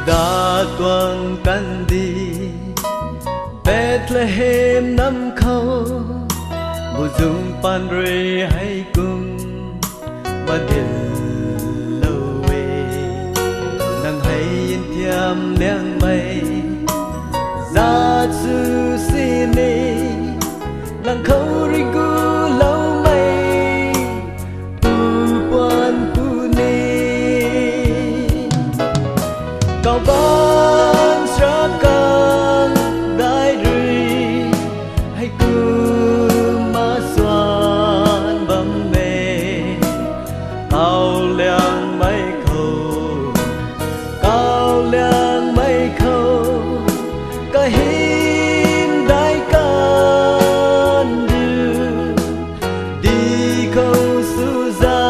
đã tuần căn đi Bethlehem năm khâu mùa dung pan rê hay cùng mà điện lâu về nàng hay yên thiam liang mây ra sư xin đi nàng khâu ri gu lâu mây tu quan tu ni cao ban sa can đại ri hay cứ ma xoan bấm mê cao liang mây khâu cái hin đại can đưa đi khâu su ra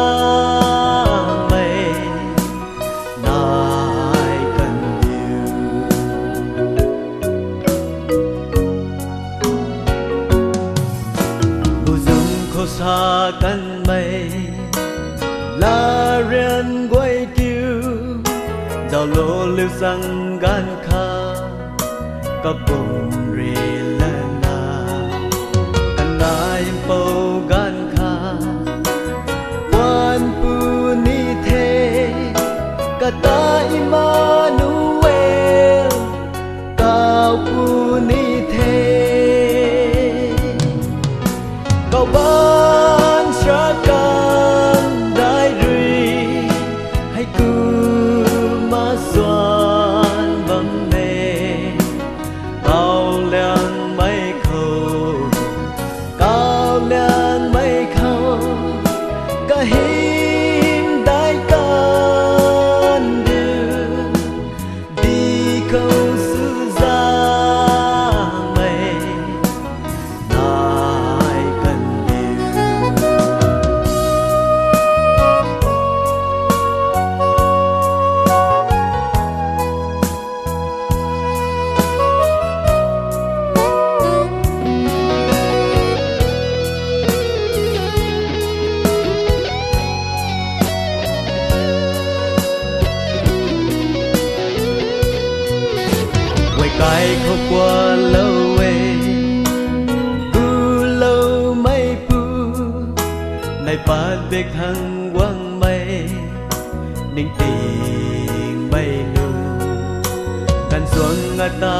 mây nai cần xa căn mây la riêng quay tiêu đào lô liêu sang gan kha có bồn rì lên na căn nai bầu gan kha quan pu ni thế cả ta Emmanuel cao pu ni thế cao ban sa can đại ri hay cứ ma xoan bấm mê cao liang mây khâu cả hin đại can đưa đi khâu sư ra mây nai cần cái không qua lâu về gu lâu mây pu này ba bê hăng quăng mây ninh tình mây nuกันxuống ta